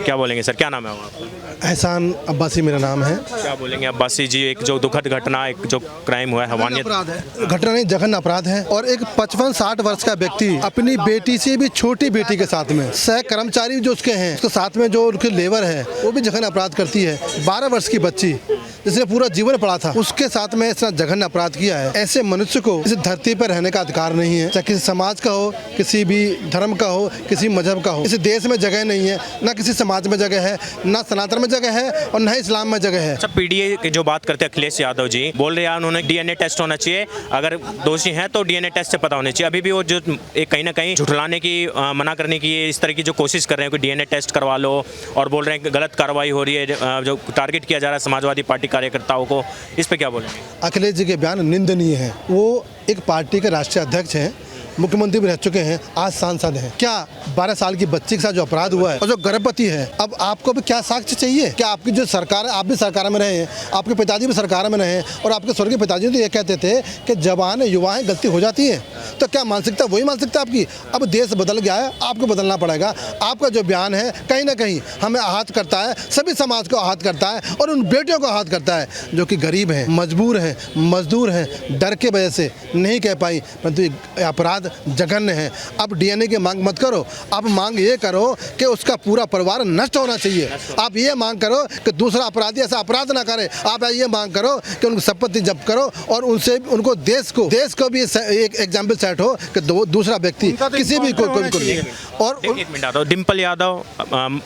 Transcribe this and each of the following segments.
क्या बोलेंगे सर, क्या नाम है आपका? एहसान अब्बासी मेरा नाम है। क्या बोलेंगे अब्बासी जी, एक जो दुखद घटना, एक जो क्राइम हुआ है, हैवानियत अपराध है, घटना नहीं जघन्य अपराध है। और एक 55-60 वर्ष का व्यक्ति अपनी बेटी से भी छोटी बेटी के साथ में, सह कर्मचारी जो उसके हैं, उसके साथ में जो उनके लेबर है, वो भी जघन्य अपराध करती है। 12 वर्ष की बच्ची जिसने पूरा जीवन पढ़ा था, उसके साथ में इतना जघन्य अपराध किया है। ऐसे मनुष्य को इस धरती पर रहने का अधिकार नहीं है, चाहे किसी समाज का हो, किसी भी धर्म का हो, किसी मजहब का हो। इस देश में जगह नहीं है, ना किसी समाज में जगह है, ना सनातन में जगह है और ना ही इस्लाम में जगह है। अच्छा, पीडीए की जो बात करते हैं अखिलेश यादव जी, बोल रहे हैं उन्होंने डीएनए टेस्ट होना चाहिए, अगर दोषी हैं तो डीएनए टेस्ट से पता होना चाहिए। अभी भी वो जो एक कहीं ना कहीं झुठलाने की, मना करने की इस तरह की जो कोशिश कर रहे हैं कि डीएनए टेस्ट करवा लो, और बोल रहे हैं कि गलत कार्रवाई हो रही है, जो टारगेट किया जा रहा है समाजवादी पार्टी कार्यकर्ताओं को, इस पे क्या बोलेंगे? अखिलेश जी के बयान निंदनीय है। वो एक पार्टी के राष्ट्रीय अध्यक्ष हैं, मुख्यमंत्री भी रह चुके हैं, आज सांसद हैं। क्या 12 साल की बच्ची के साथ जो अपराध हुआ है और जो गर्भवती है, अब आपको भी क्या साक्ष्य चाहिए? क्या आपकी जो सरकार है, आप भी सरकार में रहे हैं, आपके पिताजी भी सरकार में रहे, और आपके स्वर्गीय पिताजी तो ये कहते थे कि जवान युवाएं गलती हो जाती है, तो क्या मानसिकता वही मानसिकता आपकी? अब देश बदल गया है, आपको बदलना पड़ेगा। आपका जो बयान है कहीं ना कहीं हमें आहत करता है, सभी समाज को आहत करता है, और उन बेटियों को आहत करता है जो कि गरीब हैं, मजबूर हैं, मजदूर हैं, डर के वजह से नहीं कह पाई, परंतु अपराध जघन्य है। अब डीएनए की मांग मत करो, अब मांग ये करो कि उसका पूरा परिवार नष्ट होना चाहिए। आप ये मांग करो कि दूसरा अपराधी ऐसा अपराध ना करे। आप ये मांग करो कि उनकी संपत्ति जब्त करो, और उनसे उनको देश को भी एक एग्जाम्पल सेट हो कि दूसरा व्यक्ति किसी भी कोई और एक मिनट आता हूँ। डिम्पल यादव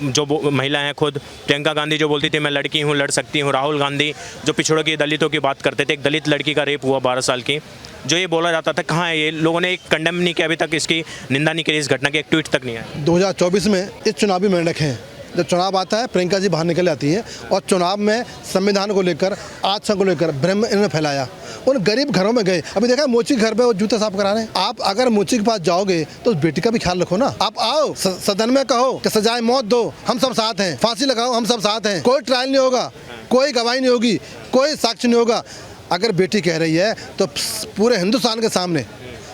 जो महिला हैं, खुद प्रियंका गांधी जो बोलती थी मैं लड़की हूँ, लड़ सकती हूँ, राहुल गांधी जो पिछड़ों की, दलितों की बात करते थे, एक दलित लड़की का रेप हुआ 12 साल की, जो ये बोला जाता था, कहाँ है ये? लोगों ने एक कंडेम नहीं किया, अभी तक इसकी निंदा नहीं करी, इस घटना के एक ट्वीट तक नहीं आया। 2024 में इस चुनावी मेंढक हैं। जब चुनाव आता है, प्रियंका जी बाहर निकल आती हैं, और चुनाव में संविधान को लेकर, आचरण को लेकर भ्रम इन्होंने फैलाया। उन गरीब घरों में गए, अभी देखा मोची घर पे वो जूते साफ करा रहे हैं। आप अगर मोची के पास जाओगे तो उस बेटी का भी ख्याल रखो ना। आप आओ सदन में कहो कि सजाए मौत दो, हम सब साथ हैं, फांसी लगाओ, हम सब साथ हैं। कोई ट्रायल नहीं होगा, कोई गवाही नहीं होगी, कोई साक्ष्य नहीं होगा। अगर बेटी कह रही है तो पूरे हिंदुस्तान के सामने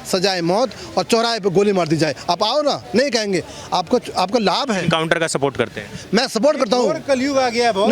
सजाए मौत और चौराहे पे गोली मार दी जाए। आप आओ ना, नहीं कहेंगे, आपको लाभ है। काउंटर का सपोर्ट करते हैं, मैं सपोर्ट करता हूँ। कलयुग आ गया है,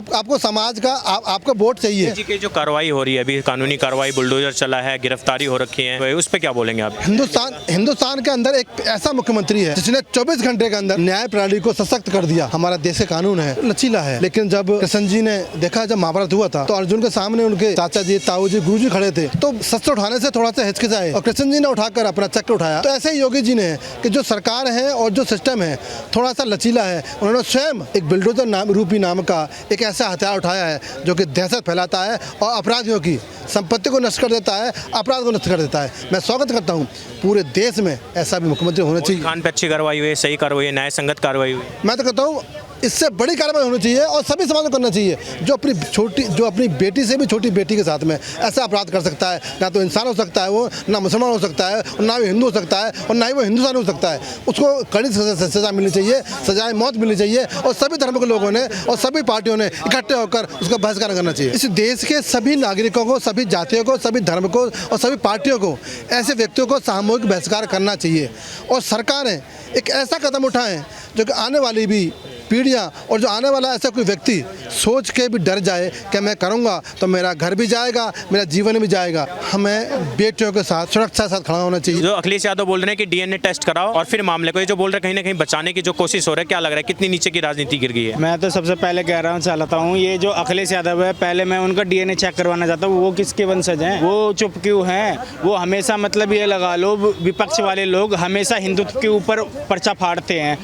आपको समाज का आपको वोट चाहिए। जी की जो कार्रवाई हो रही है अभी, कानूनी कार्रवाई, बुलडोजर चला है, गिरफ्तारी हो रखी है, उस पर क्या बोलेंगे आप? हिंदुस्तान के अंदर एक ऐसा मुख्यमंत्री है जिसने 24 घंटे के अंदर न्याय प्रणाली को सशक्त कर दिया। हमारा देश का कानून है, लचीला है, लेकिन जब कृष्ण जी ने देखा, जब महाभारत हुआ था, तो अर्जुन के सामने उनके चाचा जी, ताऊ जी, गुरु जी खड़े थे, तो शस्त्र उठाने से थोड़ा सा हिचकिचाए और कृष्ण जी ने उठाकर अपना चक्र उठाया। तो ऐसे ही योगी जी ने कि जो सरकार है और जो सिस्टम है थोड़ा सा लचीला है, उन्होंने स्वयं एक बुलडोजर रूपी नाम का एक ऐसा हथियार उठाया है जो कि दहशत फैलाता है और अपराधियों की संपत्ति को नष्ट कर देता है, अपराध को नष्ट कर देता है। मैं स्वागत करता हूँ, पूरे देश में ऐसा भी मुख्यमंत्री होना चाहिए। खान पे अच्छी कार्रवाई हुई है, सही कार्रवाई, न्याय संगत कार्रवाई हुई। मैं तो कहता हूँ इससे बड़ी कार्रवाई होनी चाहिए और सभी समाज को करना चाहिए। जो अपनी बेटी से भी छोटी बेटी के साथ में ऐसा अपराध कर सकता है, ना तो इंसान हो सकता है वो, ना मुसलमान हो सकता है, और ना ही हिंदू हो सकता है, और ना ही वो हिंदुस्तान हो सकता है। उसको कड़ी सजा मिलनी चाहिए, सजाए मौत मिलनी चाहिए, और सभी धर्म के लोगों ने और सभी पार्टियों ने इकट्ठे होकर उसका बहिष्कार करना चाहिए। इस देश के सभी नागरिकों को, सभी जातियों को, सभी धर्म को और सभी पार्टियों को, ऐसे व्यक्तियों को सामूहिक बहिष्कार करना चाहिए। और सरकारें एक ऐसा कदम उठाएं जो कि आने वाली भी पीढ़ियाँ और जो आने वाला ऐसा कोई व्यक्ति सोच के भी डर जाए कि मैं करूँगा तो मेरा घर भी जाएगा, मेरा जीवन भी जाएगा। हमें बेटियों के साथ सुरक्षा के साथ खड़ा होना चाहिए। जो अखिलेश यादव बोल रहे हैं कि डीएनए टेस्ट कराओ और फिर मामले को, ये जो बोल रहे हैं कहीं ना कहीं बचाने की जो कोशिश हो रहा है, क्या लग रहा है कितनी नीचे की राजनीति गिर गई है? मैं तो सबसे पहले कह रहा हूँ, चाहता हूँ ये जो अखिलेश यादव है, पहले मैं उनका डीएनए चेक करवाना चाहता हूँ। वो किसके वंशज हैं, वो चुप क्यों हैं? वो हमेशा, मतलब ये लगा लो, विपक्ष वाले लोग हमेशा हिंदुत्व के ऊपर पर्चा फाड़ते हैं।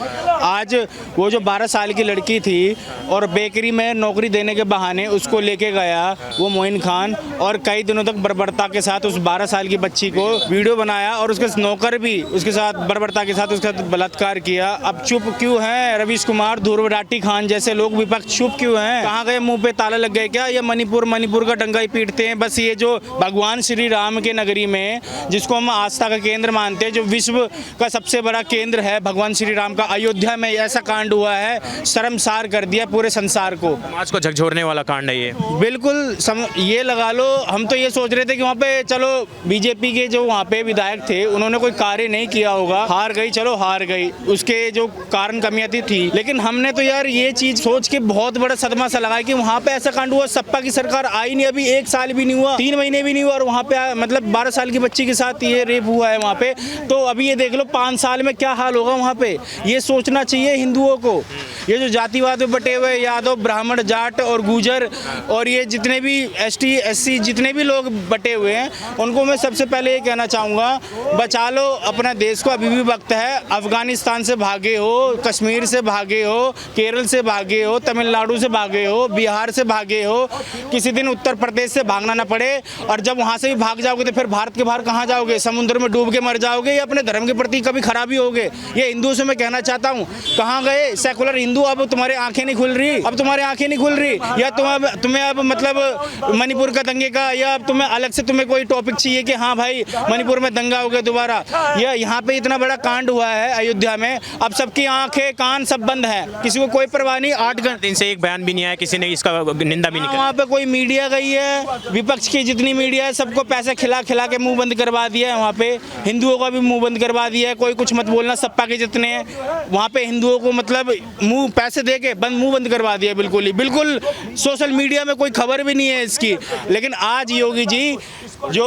आज वो जो 12 साल की लड़की थी और बेकरी में नौकरी देने के बहाने उसको लेके गया वो मोइन खान, और कई दिनों तक बर्बरता के साथ उस 12 साल की बच्ची को वीडियो बनाया, और उसके नौकर भी उसके साथ बर्बरता के साथ उसका बलात्कार किया। अब चुप क्यों हैं रवीश कुमार, ध्रुव राठी खान जैसे लोग, विपक्ष चुप क्यों हैं? कहाँ गए? मुंह पे ताला लग गए क्या? ये मणिपुर का डंगा ही पीटते हैं बस। ये जो भगवान श्री राम के नगरी में, जिसको हम आस्था का केंद्र मानते हैं, जो विश्व का सबसे बड़ा केंद्र है भगवान श्री राम का, अयोध्या में ऐसा कांड हुआ है शर्मसार कर दिया पूरे संसार को। समाज को झकझोरने वाला कांड है ये। बिल्कुल ये लगा लो, हम तो ये सोच रहे थे कि वहाँ पे चलो बीजेपी के जो वहाँ पे विधायक थे उन्होंने कोई कार्य नहीं किया होगा, हार गई, चलो हार गई, उसके जो कारण कमियां थी। लेकिन हमने तो यार ये चीज सोच के बहुत बड़ा सदमा सा लगा कि वहाँ पे ऐसा कांड हुआ। सपा की सरकार आई नहीं, अभी 1 साल भी नहीं हुआ, 3 महीने भी नहीं हुआ, और वहाँ पे मतलब 12 साल की बच्ची के साथ ये रेप हुआ है वहाँ पे। तो अभी ये देख लो 5 साल में क्या हाल होगा वहाँ पे। ये सोचना चाहिए हिंदुओं को। ये जो जातिवाद में बटे हुए यादव, ब्राह्मण, जाट और गुजर और ये जितने भी ST SC जितने भी लोग बटे हुए हैं, उनको मैं सबसे पहले ये कहना चाहूँगा, बचा लो अपना देश को, अभी भी वक्त है। अफगानिस्तान से भागे हो, कश्मीर से भागे हो, केरल से भागे हो, तमिलनाडु से भागे हो, बिहार से भागे हो, किसी दिन उत्तर प्रदेश से भागना ना पड़े। और जब वहाँ से भी भाग जाओगे तो फिर भारत के बाहर कहाँ जाओगे? समुद्र में डूब के मर जाओगे या अपने धर्म के प्रति कभी खराबी होगे। ये हिंदुओं से मैं कहना चाहता हूँ, कहाँ गए सेकुलर हिंदू? अब तुम्हारी आंखें नहीं खुल रही, अब तुम्हारी आंखें नहीं खुल रही, या तुम्हें अब मतलब मणिपुर का दंगे का, या अब तुम्हें अलग से तुम्हें कोई टॉपिक चाहिए कि हाँ भाई मणिपुर में दंगा हो गया दोबारा। या यहाँ पे इतना बड़ा कांड हुआ है अयोध्या में, अब सबकी आंखें कान सब बंद है, किसी को कोई परवाह नहीं। 8 दिन से एक बयान भी नहीं आया, किसी ने इसका निंदा भी नहीं किया। वहाँ पे कोई मीडिया गई है, विपक्ष की जितनी मीडिया है सबको पैसे खिला खिला के मुंह बंद करवा दिया है। वहाँ पे हिंदुओं का भी मुंह बंद करवा दिया है, कोई कुछ मत बोलना। सपा के जितने हैं वहाँ पे हिंदुओं को मतलब मुंह पैसे दे के मुंह बंद करवा दिया बिल्कुल ही। बिल्कुल सोशल मीडिया में कोई खबर भी नहीं है इसकी। लेकिन आज योगी जी जो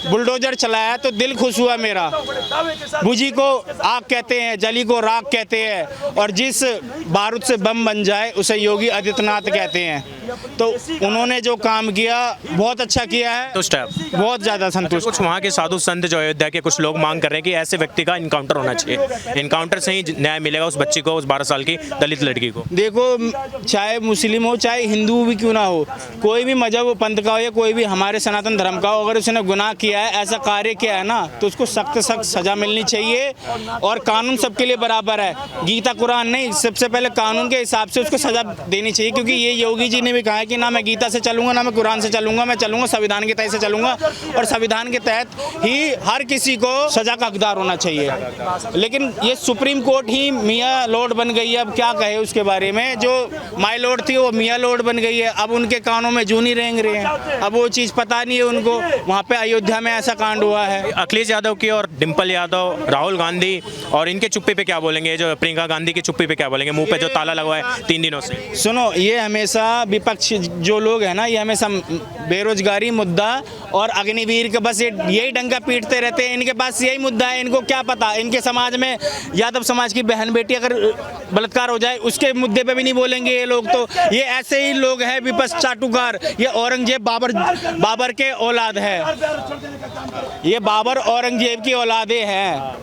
बुलडोजर चलाया तो दिल खुश हुआ मेरा। बुझी को आग कहते हैं, जली को राख कहते हैं, और जिस बारूद से बम बन जाए उसे योगी आदित्यनाथ कहते हैं। तो उन्होंने जो काम किया बहुत अच्छा किया है, बहुत ज़्यादा संतुष्ट। कुछ वहाँ के साधु संत जो अयोध्या के कुछ लोग मांग कर रहे हैं कि ऐसे व्यक्ति का इनकाउंटर होना चाहिए, इनकाउंटर से ही न्याय मिलेगा उस बच्ची को, उस 12 साल की दलित लड़की को। देखो, चाहे मुस्लिम हो चाहे हिंदू भी क्यों ना हो, कोई भी मजहब पंथ का हो या कोई भी हमारे सनातन धर्म का हो, अगर उसने गुनाह किया है, ऐसा कार्य किया है ना, तो उसको सख्त सख्त सजा मिलनी चाहिए। और कानून सबके लिए बराबर है, गीता कुरान नहीं, सबसे पहले कानून के हिसाब से उसको सजा देनी चाहिए। क्योंकि ये योगी जी ने भी कहा है कि ना मैं गीता से चलूंगा, ना मैं कुरान से चलूंगा, मैं चलूंगा संविधान के तहत से चलूंगा, और संविधान के तहत ही हर किसी को सजा का हकदार होना चाहिए। लेकिन ये सुप्रीम कोर्ट ही मियाँ लॉर्ड बन गई है। अब क्या कहे उसके बारे में, जो माई लॉर्ड थी वो मियाँ लॉर्ड बन गई है। अब उनके कानों में जूनी रेंग रहे हैं, अब वो चीज़ पता नहीं है उनको। वहाँ पे अयोध्या में ऐसा कांड हुआ है। अखिलेश यादव की और डिम्पल यादव, राहुल गांधी और इनके चुप्पी पे क्या बोलेंगे? जो प्रियंका गांधी की चुप्पी पे क्या बोलेंगे? मुंह पे जो ताला लगा है 3 दिनों से। सुनो, ये हमेशा विपक्ष जो लोग हैं ना, ये हमेशा बेरोजगारी मुद्दा और अग्निवीर के बस यही डंका पीटते रहते हैं। इनके पास यही मुद्दा है, इनको क्या पता इनके समाज में यादव समाज की बहन बेटी अगर बलात्कार हो जाए उसके मुद्दे पे भी नहीं बोलेंगे ये लोग। तो ये ऐसे ही लोग हैं विपक्ष चाटुकार। ये औरंगजेब बाबर के औलाद है, ये बाबर औरंगजेब की औलादे हैं,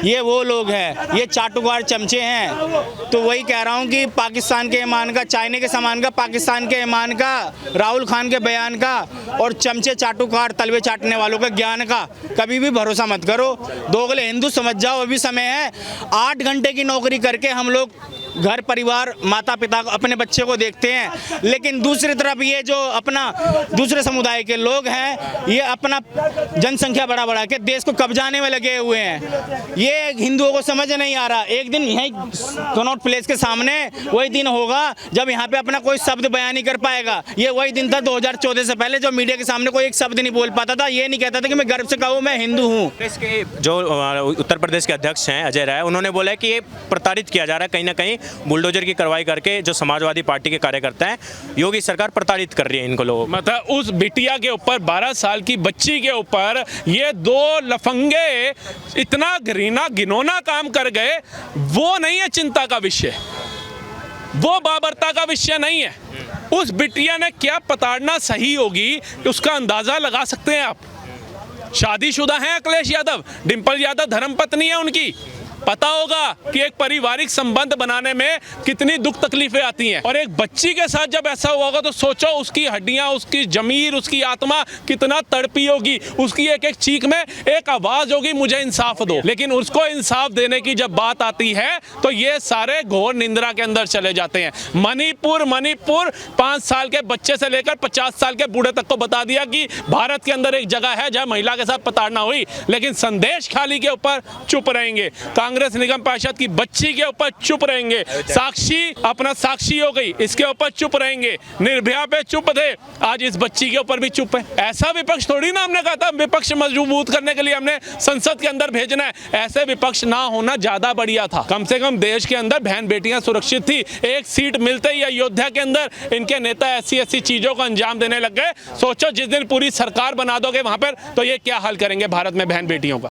ये वो लोग हैं, ये चाटुकार चमचे हैं। तो वही कह रहा हूँ कि पाकिस्तान के ईमान का, चाइना के सामान का, पाकिस्तान के ईमान का, राहुल खान के बयान का और चमचे चाटुकार तलवे चाटने वालों का ज्ञान का कभी भी भरोसा मत करो। दोगले हिंदू समझ जाओ, अभी समय है। 8 घंटे की नौकरी करके हम लोग घर परिवार माता पिता अपने बच्चे को देखते हैं, लेकिन दूसरी तरफ ये जो अपना दूसरे समुदाय के लोग हैं, ये अपना जनसंख्या बढ़ा के देश को कब्जाने में लगे हुए हैं। ये हिंदुओं को समझ नहीं आ रहा। एक दिन यहीं कनॉट प्लेस के सामने वही दिन होगा जब यहाँ पे अपना कोई शब्द बयान नहीं कर पाएगा। ये वही दिन था 2014 से पहले, जो मीडिया के सामने कोई एक शब्द नहीं बोल पाता था, ये नहीं कहता था कि मैं गर्व से कहूँ मैं हिंदू हूँ। इसके जो उत्तर प्रदेश के अध्यक्ष हैं अजय राय, उन्होंने बोला है कि ये प्रताड़ित किया जा रहा है, कहीं ना कहीं बुलडोजर की कार्रवाई करके जो समाजवादी पार्टी के कार्यकर्ता हैं, योगी सरकार प्रताड़ित कर रही है इनको लोगों। मतलब उस बिटिया के ऊपर, 12 साल की बच्ची के ऊपर ये 2 लफंगे इतना घिनौना काम कर गए, वो नहीं है चिंता का विषय, वो बाबरता का विषय नहीं है। उस बिटिया ने क्या प्रताड़ना सही होगी उसका अंदाजा लगा सकते हैं आप। शादीशुदा हैं अखिलेश यादव, डिम्पल यादव धर्मपत्नी है उनकी। पता होगा कि एक पारिवारिक संबंध बनाने में कितनी दुख तकलीफें आती हैं, और एक बच्ची के साथ जब ऐसा हुआ होगा तो सोचो उसकी हड्डियां, उसकी जमीर, उसकी आत्मा कितना तड़पी होगी। उसकी एक एक चीख में एक आवाज होगी, मुझे इंसाफ दो। लेकिन उसको इंसाफ देने की जब बात आती है तो ये सारे घोर निंद्रा के अंदर चले जाते हैं। मणिपुर 5 साल के बच्चे से लेकर 50 साल के बूढ़े तक को बता दिया कि भारत के अंदर एक जगह है जहां महिला के साथ प्रताड़ना हुई, लेकिन संदेश खाली के ऊपर चुप रहेंगे। कांग्रेस निगम पार्षद की बच्ची के ऊपर चुप रहेंगे। साक्षी अपना साक्षी हो गई, इसके ऊपर चुप रहेंगे। निर्भया पे चुप थे, आज इस बच्ची के ऊपर भी चुप है। ऐसा विपक्ष थोड़ी ना हमने कहा था विपक्ष मजबूत करने के लिए हमने संसद के अंदर भेजना है। ऐसे विपक्ष ना होना ज्यादा बढ़िया था। कम से कम देश के अंदर बहन बेटियां सुरक्षित थी। एक सीट मिलते ही अयोध्या के अंदर इनके नेता ऐसी चीजों को अंजाम देने लग गए। सोचो जिस दिन पूरी सरकार बना दोगे वहां पर तो ये क्या हाल करेंगे भारत में बहन बेटियों का।